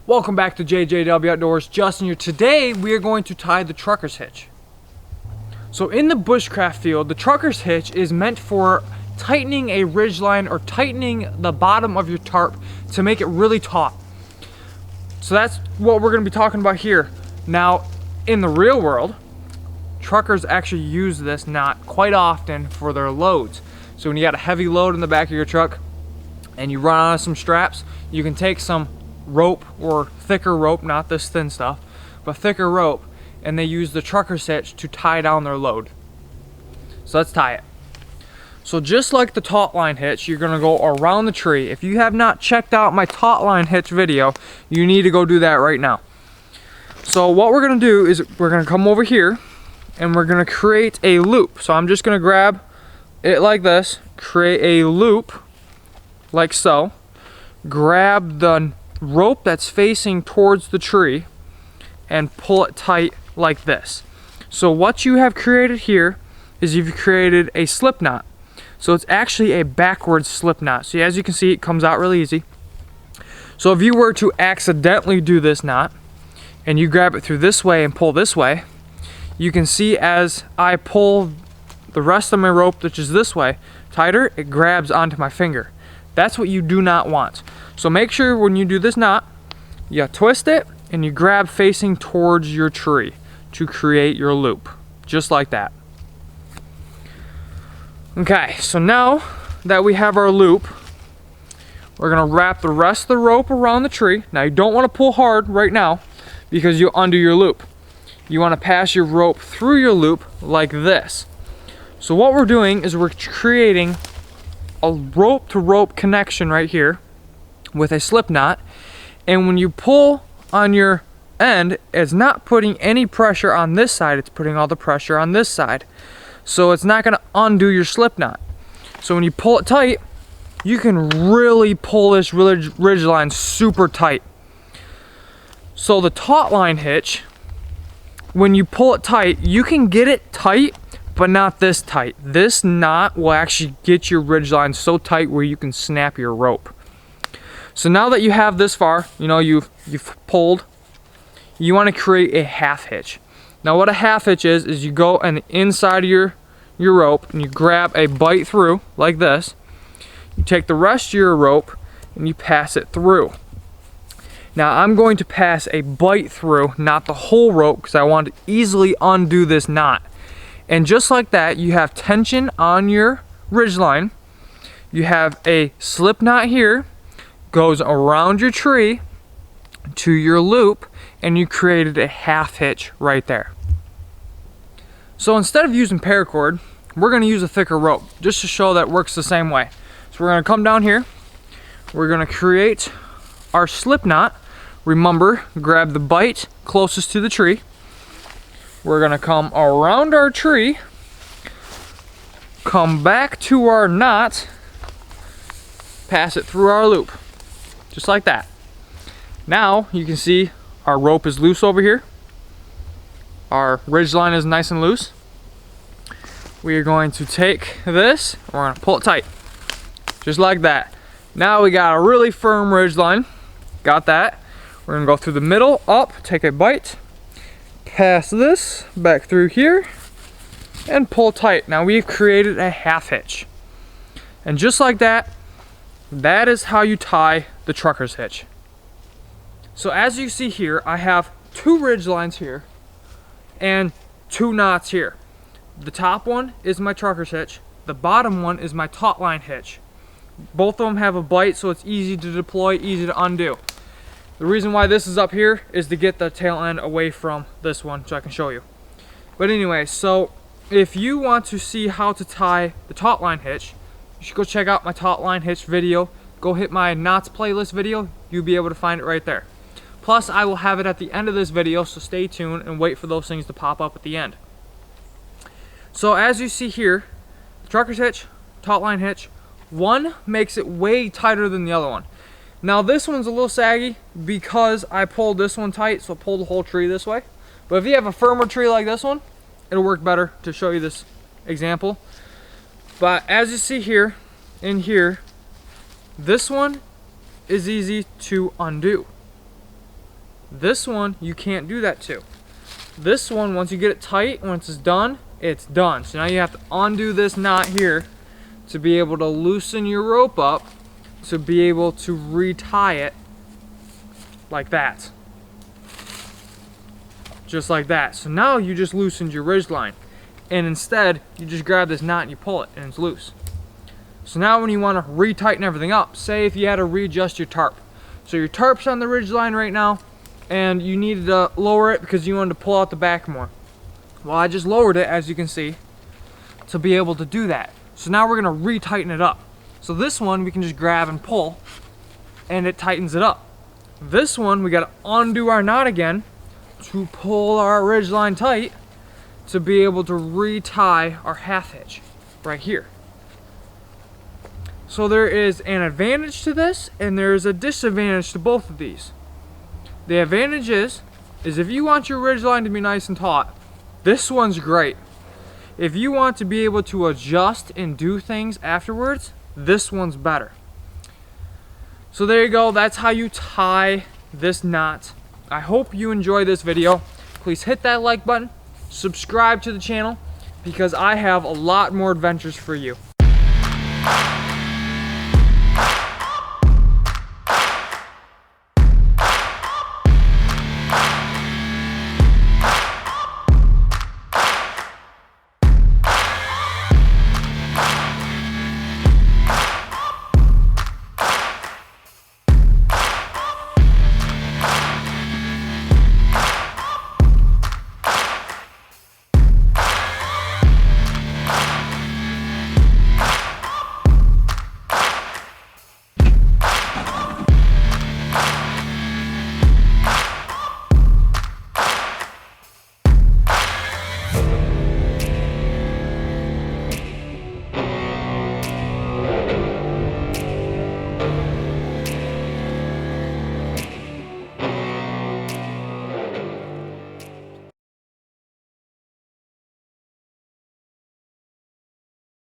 Welcome back to JJW Outdoors. Justin here. Today we are going to tie the trucker's hitch. So in the bushcraft field, the trucker's hitch is meant for tightening a ridgeline or tightening the bottom of your tarp to make it really taut. So that's what we're going to be talking about here. Now, in the real world, truckers actually use this knot quite often for their loads. So when you got a heavy load in the back of your truck and you run out of some straps, you can take some rope or thicker rope, not this thin stuff, but thicker rope, and they use the trucker's hitch to tie down their load. So let's tie it. So just like the taut line hitch, you're going to go around the tree. If you have not checked out my taut line hitch video, you need to go do that right now. So what we're going to do is we're going to come over here and we're going to create a loop. So I'm just going to grab it like this, create a loop like so, grab the rope that's facing towards the tree and pull it tight like this. So what you have created here is you've created a slip knot. So it's actually a backwards slip knot. So as you can see, it comes out really easy. So if you were to accidentally do this knot and you grab it through this way and pull this way, you can see as I pull the rest of my rope, which is this way, tighter, it grabs onto my finger. That's what you do not want. So make sure when you do this knot, you twist it and you grab facing towards your tree to create your loop, just like that. Okay, so now that we have our loop, we're gonna wrap the rest of the rope around the tree. Now you don't want to pull hard right now because you'll undo your loop. You want to pass your rope through your loop like this. So what we're doing is we're creating a rope to rope connection right here with a slip knot, and when you pull on your end, it's not putting any pressure on this side, it's putting all the pressure on this side. So it's not going to undo your slip knot. So when you pull it tight, you can really pull this ridge line super tight. So the taut line hitch, when you pull it tight, you can get it tight, but not this tight. This knot will actually get your ridge line so tight where you can snap your rope. So now that you have this far, you know, you've pulled, you want to create a half hitch. Now what a half hitch is you go on the inside of your rope and you grab a bite through like this. You take the rest of your rope and you pass it through. Now I'm going to pass a bite through, not the whole rope, because I want to easily undo this knot. And just like that, you have tension on your ridge line. You have a slip knot here, goes around your tree to your loop, and you created a half hitch right there. So instead of using paracord, we're going to use a thicker rope just to show that it works the same way. So we're going to come down here, we're going to create our slip knot. Remember, grab the bite closest to the tree. We're going to come around our tree, come back to our knot, pass it through our loop, just like that. Now you can see our rope is loose over here. Our ridge line is nice and loose. We are going to take this, we're going to pull it tight, just like that. Now we got a really firm ridge line. Got that. We're going to go through the middle, up, take a bite, pass this back through here, and pull tight. Now we've created a half hitch. And just like that, that is how you tie the trucker's hitch. So as you see here, I have two ridge lines here and two knots here. The top one is my trucker's hitch. The bottom one is my taut line hitch. Both of them have a bite, so it's easy to deploy, easy to undo. The reason why this is up here is to get the tail end away from this one so I can show you. But anyway, so if you want to see how to tie the taut line hitch, you should go check out my taut line hitch video. Go hit my knots playlist video. You'll be able to find it right there. Plus, I will have it at the end of this video, so stay tuned and wait for those things to pop up at the end. So as you see here, the trucker's hitch, taut line hitch, one makes it way tighter than the other one. Now this one's a little saggy because I pulled this one tight, so I pulled the whole tree this way. But if you have a firmer tree like this one, it'll work better to show you this example. But as you see here, in here, this one is easy to undo. This one, you can't do that to. This one, once you get it tight, once it's done, it's done. So now you have to undo this knot here to be able to loosen your rope up, to be able to retie it like that. Just like that. So now you just loosened your ridge line. And instead, you just grab this knot and you pull it and it's loose. So now when you want to retighten everything up, say if you had to readjust your tarp. So your tarp's on the ridge line right now and you needed to lower it because you wanted to pull out the back more. Well, I just lowered it, as you can see, to be able to do that. So now we're going to retighten it up. So this one we can just grab and pull and it tightens it up. This one we got to undo our knot again to pull our ridge line tight to be able to retie our half hitch right here. So there is an advantage to this and there is a disadvantage to both of these. The advantage is if you want your ridge line to be nice and taut, this one's great. If you want to be able to adjust and do things afterwards, this one's better. So there you go, that's how you tie this knot. I hope you enjoy this video. Please hit that like button, subscribe to the channel, because I have a lot more adventures for you.